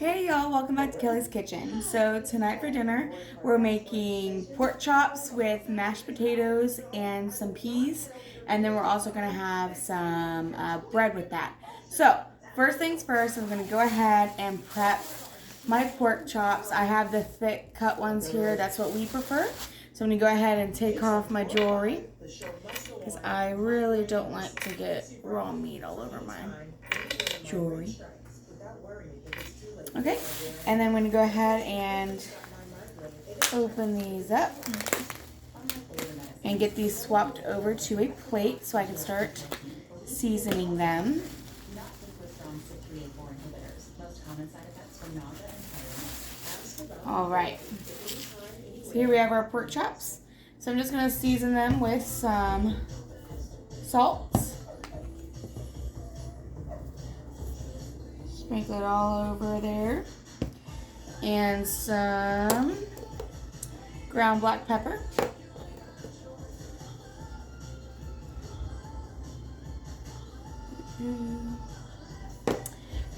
Hey y'all, welcome back to Kelly's Kitchen. So tonight for dinner, we're making pork chops with mashed potatoes and some peas. And then we're also going to have some bread with that. So first things first, I'm going to go ahead and prep my pork chops. I have the thick cut ones here. That's what we prefer. So I'm going to go ahead and take off my jewelry, because I really don't like to get raw meat all over my jewelry. Okay, and then I'm going to go ahead and open these up and get these swapped over to a plate so I can start seasoning them. All right, so here we have our pork chops. So I'm just going to season them with some salt. Sprinkle it all over there. And some ground black pepper. And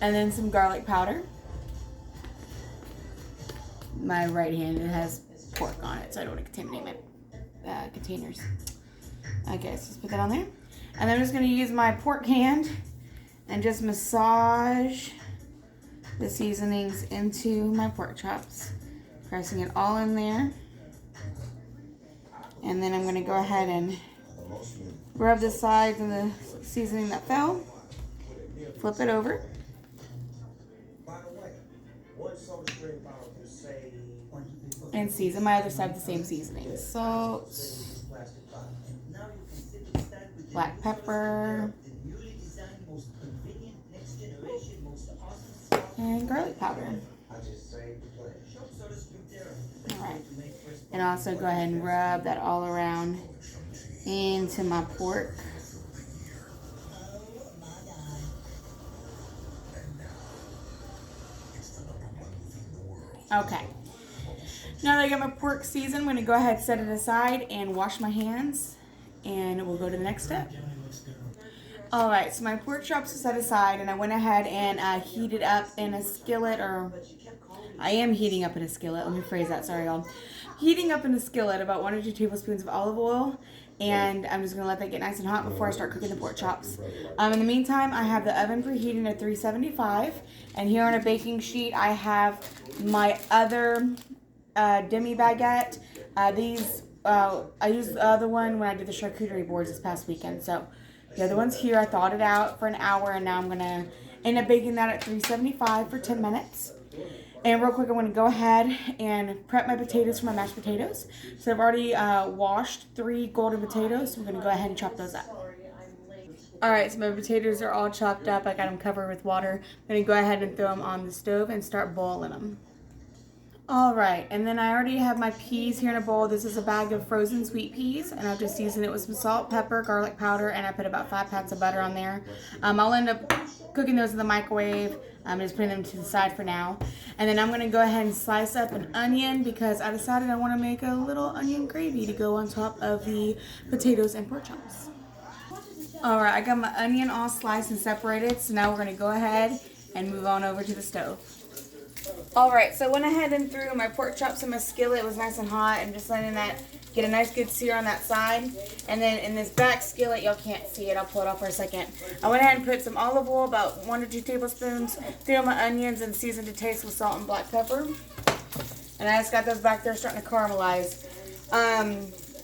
then some garlic powder. My right hand, it has pork on it, so I don't want to contaminate my containers. Okay, so let's put that on there. And then I'm just going to use my pork hand and just massage the seasonings into my pork chops, pressing it all in there. And then I'm going to go ahead and rub the sides of the seasoning that fell, flip it over, and season my other side with the same seasoning. Salt, black pepper, and garlic powder. Alright. And also go ahead and rub that all around into my pork. Okay. Now that I got my pork seasoned, I'm going to go ahead and set it aside and wash my hands, and we'll go to the next step. Alright, so my pork chops are set aside, and I went ahead and heated up in a skillet, or I am heating up in a skillet. Let me phrase that, sorry y'all. Heating up in a skillet about 1 or 2 tablespoons of olive oil, and I'm just going to let that get nice and hot before I start cooking the pork chops. In the meantime, I have the oven preheating at 375, and here on a baking sheet I have my other demi baguette. I used the other one when I did the charcuterie boards this past weekend, so the other one's here. I thawed it out for an hour, and now I'm going to end up baking that at 375 for 10 minutes. And real quick, I'm going to go ahead and prep my potatoes for my mashed potatoes. So I've already washed 3 golden potatoes, so I'm going to go ahead and chop those up. Alright, so my potatoes are all chopped up. I got them covered with water. I'm going to go ahead and throw them on the stove and start boiling them. Alright, and then I already have my peas here in a bowl. This is a bag of frozen sweet peas, and I'll just season it with some salt, pepper, garlic powder, and I put about 5 pats of butter on there. I'll end up cooking those in the microwave. I'm just putting them to the side for now. And then I'm going to go ahead and slice up an onion, because I decided I want to make a little onion gravy to go on top of the potatoes and pork chops. Alright, I got my onion all sliced and separated, so now we're going to go ahead and move on over to the stove. Alright, so I went ahead and threw my pork chops in my skillet. It was nice and hot, and just letting that get a nice good sear on that side. And then in this back skillet, y'all can't see it, I'll pull it off for a second. I went ahead and put some olive oil, about 1 or 2 tablespoons, threw my onions and seasoned to taste with salt and black pepper. And I just got those back there starting to caramelize.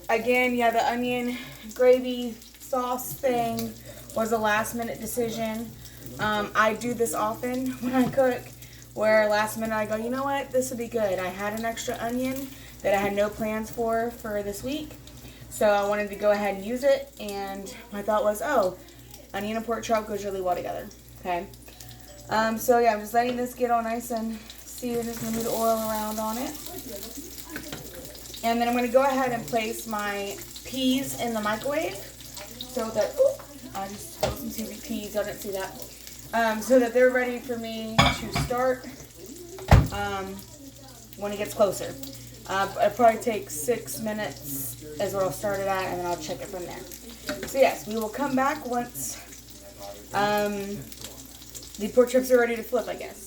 Again, yeah, the onion gravy sauce thing was a last minute decision. I do this often when I cook, where last minute I go, you know what, this would be good. I had an extra onion that I had no plans for this week, so I wanted to go ahead and use it, and my thought was, oh, onion and pork chop goes really well together. Okay, so yeah, I'm just letting this get all nice and seared. Just gonna move the oil around on it, and then I'm gonna go ahead and place my peas in the microwave, so that I just put some sweet peas. I didn't see that. So that they're ready for me to start when it gets closer. It probably takes 6 minutes is what I'll start it at, and then I'll check it from there. So yes, we will come back once the pork chops are ready to flip, I guess.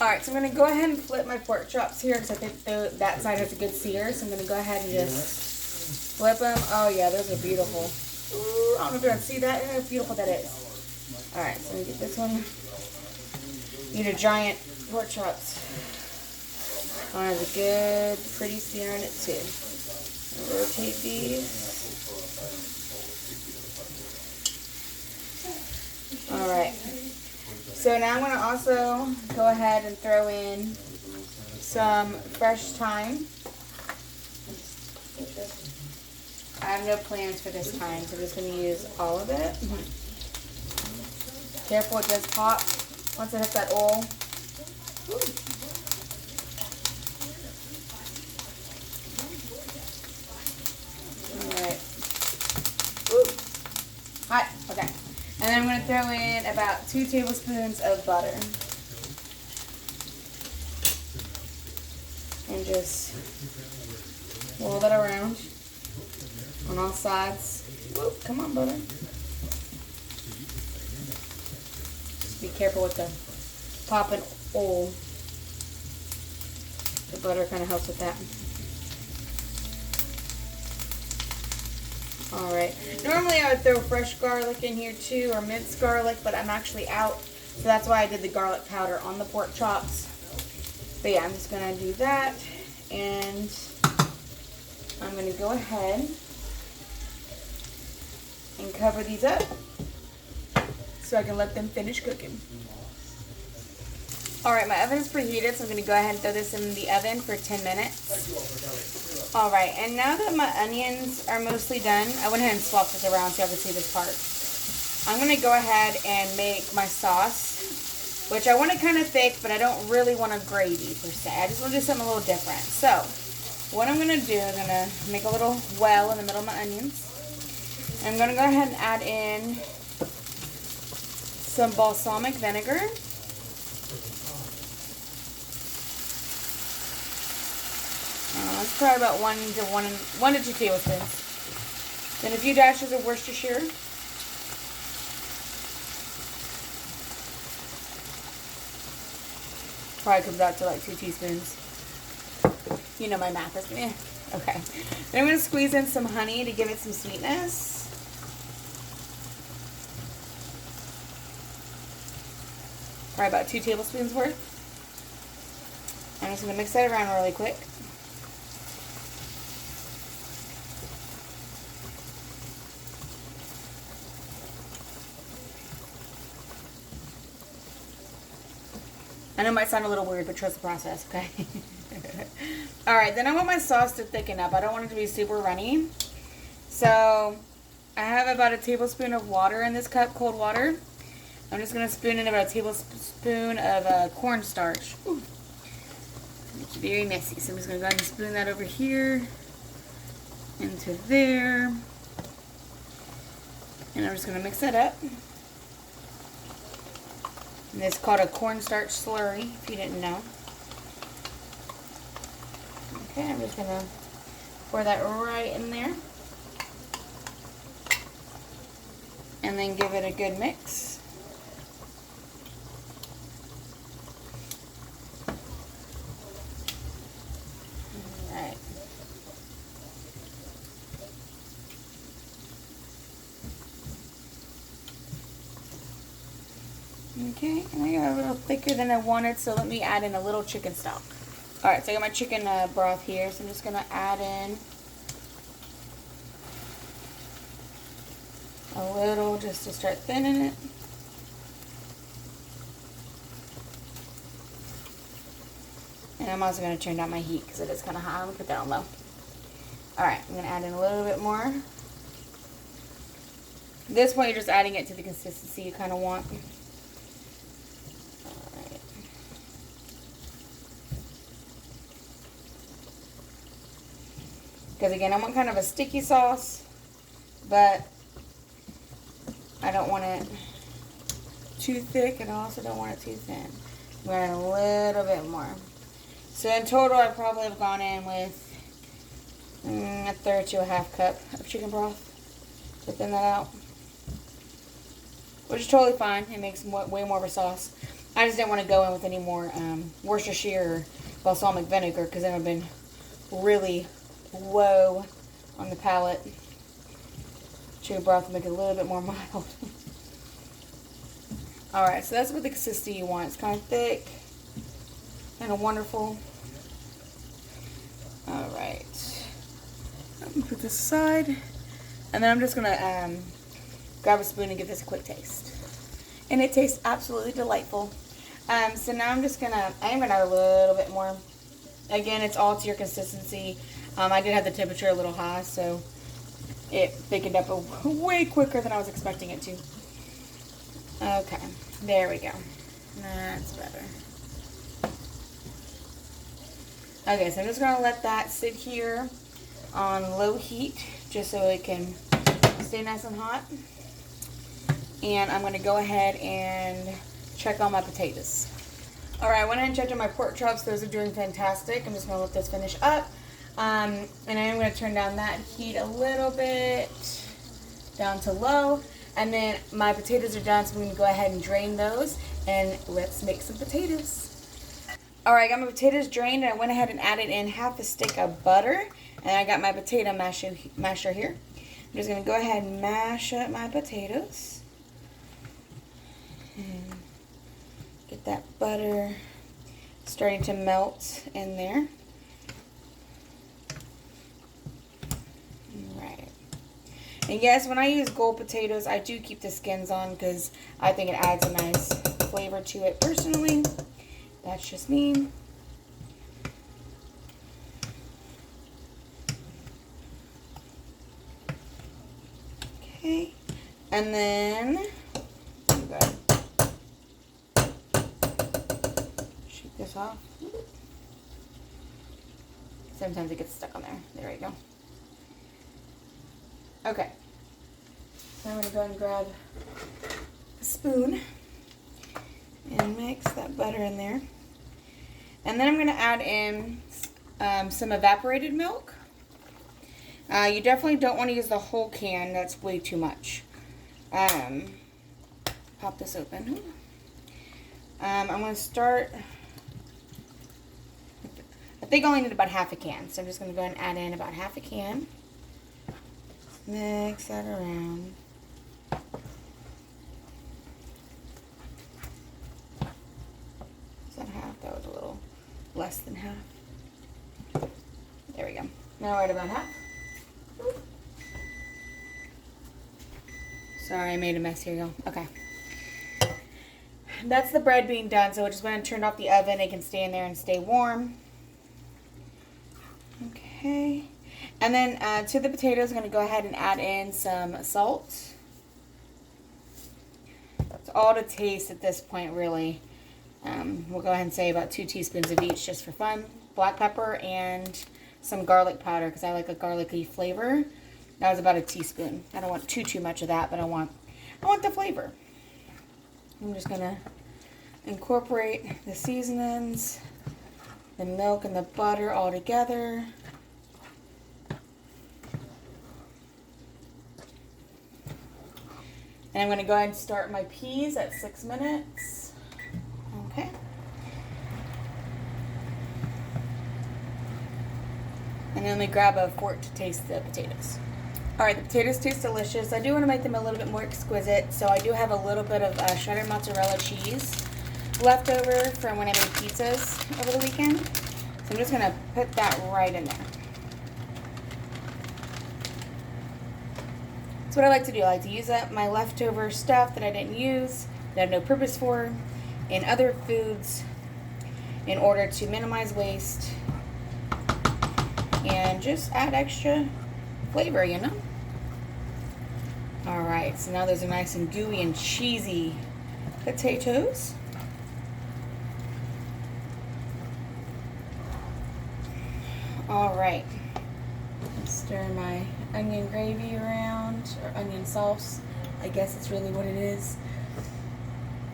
Alright, so I'm going to go ahead and flip my pork chops here because I think that side has a good sear. So I'm going to go ahead and just flip them. Oh yeah, those are beautiful. Ooh, I don't know if you can see that. Look how beautiful that is. Alright, so I'm going to get this one. Need a giant pork chops. Oh, it has a good, pretty sear in it too. Rotate these. Alright, so now I'm going to also go ahead and throw in some fresh thyme. I have no plans for this thyme, so I'm just going to use all of it. Careful, it does pop once it hits that oil. Alright. Hot, okay. And then I'm going to throw in about 2 tablespoons of butter. And just roll that around on all sides. Whoop, come on, butter. Just be careful with the popping oil. The butter kind of helps with that. Alright, normally I would throw fresh garlic in here too, or minced garlic, but I'm actually out, so that's why I did the garlic powder on the pork chops. But yeah, I'm just going to do that, and I'm going to go ahead and cover these up so I can let them finish cooking. Alright, my oven is preheated, so I'm going to go ahead and throw this in the oven for 10 minutes. Alright, and now that my onions are mostly done, I went ahead and swapped this around so you can see this part. I'm going to go ahead and make my sauce, which I want it kind of thick, but I don't really want a gravy per se. I just want to do something a little different. So, what I'm going to do is I'm going to make a little well in the middle of my onions. I'm going to go ahead and add in some balsamic vinegar. It's probably about 1 to 2 tablespoons. Then a few dashes of Worcestershire. Probably comes out to like 2 teaspoons. You know my math is me. Okay. Then I'm going to squeeze in some honey to give it some sweetness. Probably about 2 tablespoons worth. I'm just going to mix that around really quick. I know it might sound a little weird, but trust the process, okay? Alright, then I want my sauce to thicken up. I don't want it to be super runny. So, I have about a tablespoon of water in this cup, cold water. I'm just going to spoon in about a tablespoon of cornstarch. Ooh. It's very messy, so I'm just going to go ahead and spoon that over here into there. And I'm just going to mix that up. And it's called a cornstarch slurry, if you didn't know. Okay, I'm just going to pour that right in there. And then give it a good mix. Alright. Okay, and I got a little thicker than I wanted, so let me add in a little chicken stock. Alright, so I got my chicken broth here, so I'm just going to add in a little just to start thinning it. And I'm also going to turn down my heat because it is kind of hot. I'm going to put that on low. Alright, I'm going to add in a little bit more. At this point, you're just adding it to the consistency you kind of want. Because again, I want kind of a sticky sauce, but I don't want it too thick, and I also don't want it too thin. I'm going to add a little bit more. So in total, I probably have gone in with a third to a half cup of chicken broth to thin that out, which is totally fine. It makes way more of a sauce. I just didn't want to go in with any more Worcestershire or balsamic vinegar because it would have been really low on the palate. Chili broth will make it a little bit more mild. Alright, so that's what the consistency you want. It's kind of thick and wonderful. Alright. I'm going to put this aside. And then I'm just going to grab a spoon and give this a quick taste. And it tastes absolutely delightful. So now I'm just going to, I am going to add a little bit more. Again, it's all to your consistency. I did have the temperature a little high, so it thickened up way quicker than I was expecting it to. Okay, there we go. That's better. Okay, so I'm just going to let that sit here on low heat just so it can stay nice and hot. And I'm going to go ahead and check on my potatoes. Alright, I went ahead and checked on my pork chops. Those are doing fantastic. I'm just going to let this finish up. And I am going to turn down that heat a little bit down to low. And then my potatoes are done, so I'm going to go ahead and drain those. And let's make some potatoes. Alright, I got my potatoes drained, and I went ahead and added in half a stick of butter. And I got my potato masher here. I'm just going to go ahead and mash up my potatoes. And get that butter starting to melt in there. Alright. And yes, when I use gold potatoes, I do keep the skins on because I think it adds a nice flavor to it personally. That's just me. Okay. And then shake this off. Sometimes it gets stuck on there. There we go. Okay. Now I'm going to go and grab a spoon and mix that butter in there. And then I'm going to add in some evaporated milk. You definitely don't want to use the whole can. That's way too much. Pop this open. I'm going to start, I think I only need about half a can. So I'm just going to go ahead and add in about half a can. Mix that around. Is that half? That was a little less than half. There we go. Now we're at about half. Sorry, I made a mess here, y'all. Okay. That's the bread being done, so I just went and turned off the oven. It can stay in there and stay warm. Okay. And then to the potatoes, I'm going to go ahead and add in some salt. It's all to taste at this point, really. We'll go ahead and say about 2 teaspoons of each just for fun. Black pepper and some garlic powder because I like a garlicky flavor. That was about a teaspoon. I don't want too much of that, but I want the flavor. I'm just going to incorporate the seasonings, the milk and the butter all together. And I'm going to go ahead and start my peas at 6 minutes. Okay. And then we grab a fork to taste the potatoes. Alright, the potatoes taste delicious. I do want to make them a little bit more exquisite, so I do have a little bit of shredded mozzarella cheese left over from when I made pizzas over the weekend. So I'm just going to put that right in there. That's what I like to do. I like to use up my leftover stuff that I didn't use, that I have no purpose for, in other foods in order to minimize waste and just add extra flavor, you know? Alright, so now those are nice and gooey and cheesy potatoes. Alright, stir my onion gravy around, or onion sauce, I guess it's really what it is.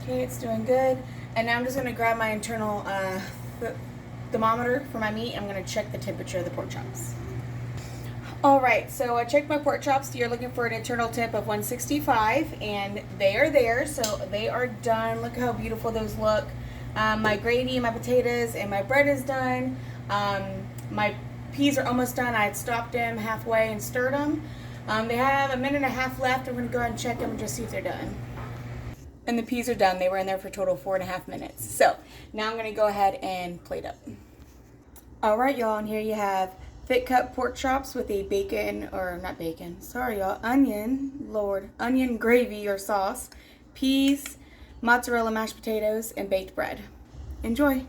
Okay, it's doing good. And now I'm just going to grab my internal thermometer for my meat. I'm going to check the temperature of the pork chops. All right, so I checked my pork chops. You're looking for an internal temp of 165, and they are there, so they are done. Look how beautiful those look. My gravy, my potatoes, and my bread is done. My peas are almost done. I had stopped them halfway and stirred them. They have a minute and a half left. I'm going to go ahead and check them and just see if they're done. And the peas are done. They were in there for a total of 4.5 minutes. So now I'm going to go ahead and plate up. All right, y'all, and here you have thick cut pork chops with a bacon, or not bacon, sorry y'all, onion gravy or sauce, peas, mozzarella mashed potatoes, and baked bread. Enjoy.